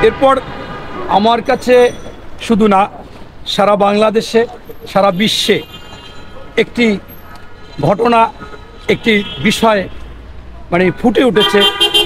এরপর আমার কাছে শুধু না, সারা বাংলাদেশে, সারা বিশ্বে একটি ঘটনা, একটি বিষয় ফুটে উঠেছে।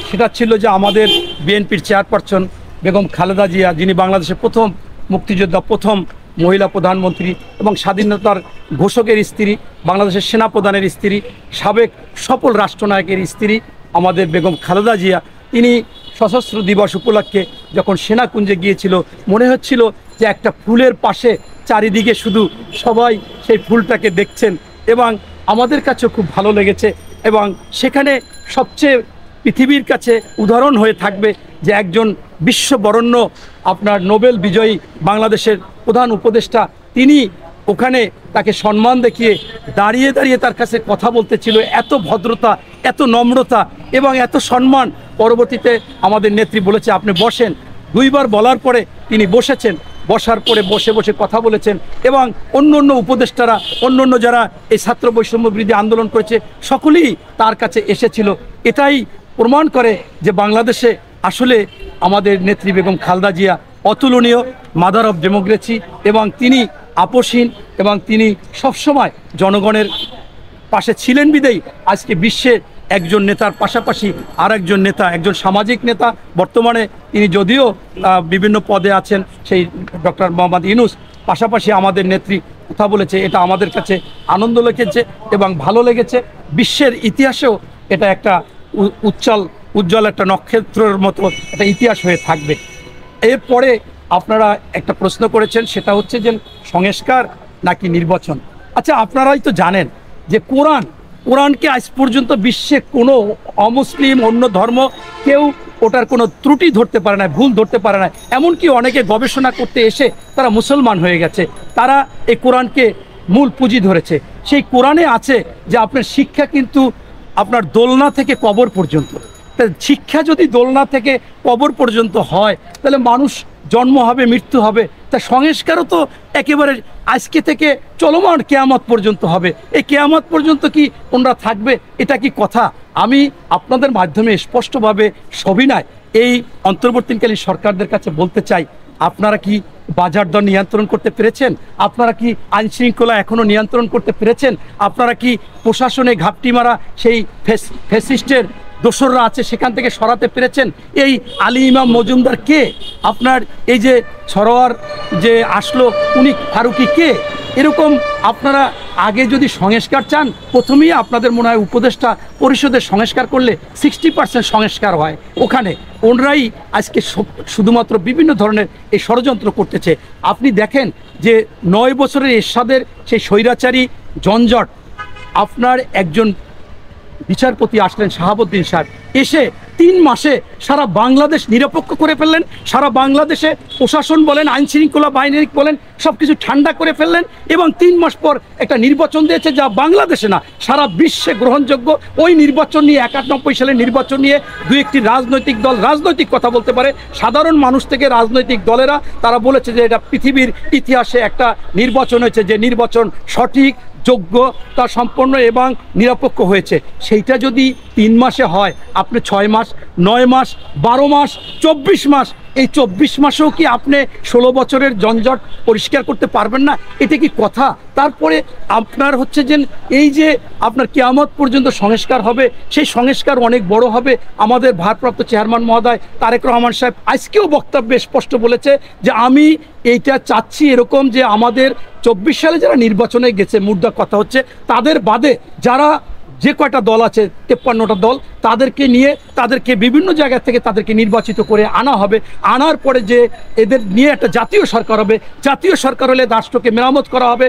সেটা ছিল যে আমাদের বিএনপির চেয়ারপারসন বেগম খালেদা জিয়া, যিনি বাংলাদেশের প্রথম মুক্তিযোদ্ধা, প্রথম মহিলা প্রধানমন্ত্রী এবং স্বাধীনতার ঘোষকের স্ত্রী, বাংলাদেশের সেনাপ্রধানের স্ত্রী, সাবেক সফল রাষ্ট্রনায়কের স্ত্রী আমাদের বেগম খালেদা জিয়া, তিনি সশস্ত্র দিবস উপলক্ষে যখন সেনাকুঞ্জে গিয়েছিল, মনে হচ্ছিল যে একটা ফুলের পাশে চারিদিকে শুধু সবাই সেই ফুলটাকে দেখছেন, এবং আমাদের কাছেও খুব ভালো লেগেছে। এবং সেখানে সবচেয়ে পৃথিবীর কাছে উদাহরণ হয়ে থাকবে যে একজন বিশ্ববরণ্য আপনার নোবেল বিজয়ী বাংলাদেশের প্রধান উপদেষ্টা, তিনি ওখানে তাকে সম্মান দেখিয়ে দাঁড়িয়ে দাঁড়িয়ে তার কাছে কথা বলতেছিল। এত ভদ্রতা, এত নম্রতা এবং এত সম্মান। পরবর্তীতে আমাদের নেত্রী বলেছে আপনি বসেন, দুইবার বলার পরে তিনি বসেছেন, বসার পরে বসে বসে কথা বলেছেন। এবং অন্য উপদেষ্টারা, অন্য যারা এই ছাত্র বৈষম্য বিরোধী আন্দোলন করেছে, সকলেই তার কাছে এসেছিল। এটাই প্রমাণ করে যে বাংলাদেশে আসলে আমাদের নেত্রী বেগম খালেদা জিয়া অতুলনীয়, মাদার অফ ডেমোক্রেসি, এবং তিনি আপোষহীন এবং তিনি সবসময় জনগণের পাশে ছিলেন বিদেই আজকে বিশ্বে একজন নেতার পাশাপাশি আর একজন নেতা, একজন সামাজিক নেতা, বর্তমানে তিনি যদিও বিভিন্ন পদে আছেন, সেই ডক্টর মোহাম্মদ ইউনূস, পাশাপাশি আমাদের নেত্রী কথা বলেছে। এটা আমাদের কাছে আনন্দ লেগেছে এবং ভালো লেগেছে। বিশ্বের ইতিহাসেও এটা একটা উজ্জ্বল একটা নক্ষত্রের মতো একটা ইতিহাস হয়ে থাকবে। এরপরে আপনারা একটা প্রশ্ন করেছেন, সেটা হচ্ছে যে সংস্কার নাকি নির্বাচন। আচ্ছা, আপনারাই তো জানেন যে কোরআনকে আজ পর্যন্ত বিশ্বে কোনো অমুসলিম, অন্য ধর্ম কেউ ওটার কোনো ত্রুটি ধরতে পারে না, ভুল ধরতে পারে না। এমনকি অনেকে গবেষণা করতে এসে তারা মুসলমান হয়ে গেছে, তারা এই কোরআনকে মূল পুঁজি ধরেছে। সেই কোরআনে আছে যে আপনার শিক্ষা কিন্তু আপনার দোলনা থেকে কবর পর্যন্ত। শিক্ষা যদি দোলনা থেকে কবর পর্যন্ত হয়, তাহলে মানুষ জন্ম হবে, মৃত্যু হবে। তা সংস্কারও তো একেবারে আজকে থেকে চলমান কেয়ামত পর্যন্ত হবে। এই কেয়ামত পর্যন্ত কি ওনারা থাকবে? এটা কি কথা? আমি আপনাদের মাধ্যমে স্পষ্টভাবে সবিনয় এই অন্তর্বর্তীকালীন সরকারদের কাছে বলতে চাই, আপনারা কি বাজার দর নিয়ন্ত্রণ করতে পেরেছেন? আপনারা কি আইনশৃঙ্খলা এখনও নিয়ন্ত্রণ করতে পেরেছেন? আপনারা কি প্রশাসনে ঘাপটি মারা সেই ফ্যাসিস্টের দোসররা আছে সেখান থেকে সরাতে পেরেছেন? এই আলী ইমাম মজুমদার কে? আপনার এই যে সরোয়ার যে আসলো, উনি ফারুকি কে? এরকম আপনারা আগে যদি সংস্কার চান, প্রথমেই আপনাদের মনে হয় উপদেষ্টা পরিষদের সংস্কার করলে 60% সংস্কার হয়। ওখানে ওনারাই আজকে শুধুমাত্র বিভিন্ন ধরনের এই ষড়যন্ত্র করতেছে। আপনি দেখেন যে 9 বছরের এরশাদের সেই স্বৈরাচারী ঝঞ্ঝট, আপনার একজন বিচারপতি আসলেন শাহাবুদ্দিন সাহেব, এসে 3 মাসে সারা বাংলাদেশ নিরপেক্ষ করে ফেললেন। সারা বাংলাদেশে প্রশাসন বলেন, আইনশৃঙ্খলা বাহিনী বলেন, সব কিছু ঠান্ডা করে ফেললেন। এবং 3 মাস পর একটা নির্বাচন দিয়েছে, যা বাংলাদেশে না সারা বিশ্বে গ্রহণযোগ্য। ওই নির্বাচন নিয়ে 91 সালের নির্বাচন নিয়ে 2-1টি রাজনৈতিক দল রাজনৈতিক কথা বলতে পারে, সাধারণ মানুষ থেকে রাজনৈতিক দলেরা তারা বলেছে যে এটা পৃথিবীর ইতিহাসে একটা নির্বাচন হয়েছে, যে নির্বাচন সঠিক, যোগ্যতা সম্পন্ন এবং নিরপেক্ষ হয়েছে। সেইটা যদি 3 মাসে হয়, আপনি 6 মাস, 9 মাস, 12 মাস, 24 মাস, এই 24 মাসেও কি আপনি 16 বছরের ঝঞ্ঝট পরিষ্কার করতে পারবেন না? এটা কি কথা? তারপরে আপনার হচ্ছে যে এই যে আপনার কিয়ামত পর্যন্ত সংস্কার হবে, সেই সংস্কার অনেক বড় হবে। আমাদের ভারপ্রাপ্ত চেয়ারম্যান মহোদয় তারেক রহমান সাহেব আজকেও বক্তব্যে স্পষ্ট বলেছে যে আমি এইটা চাচ্ছি এরকম যে আমাদের 24 সালে যারা নির্বাচনে গেছে, মুদ্রা কথা হচ্ছে তাদের বাদে যারা যে কয়টা দল আছে, 53টা দল, তাদেরকে নিয়ে তাদেরকে বিভিন্ন জায়গা থেকে তাদেরকে নির্বাচিত করে আনা হবে। আনার পরে যে এদের নিয়ে একটা জাতীয় সরকার হবে, জাতীয় সরকার হলে রাষ্ট্রকে মেরামত করা হবে।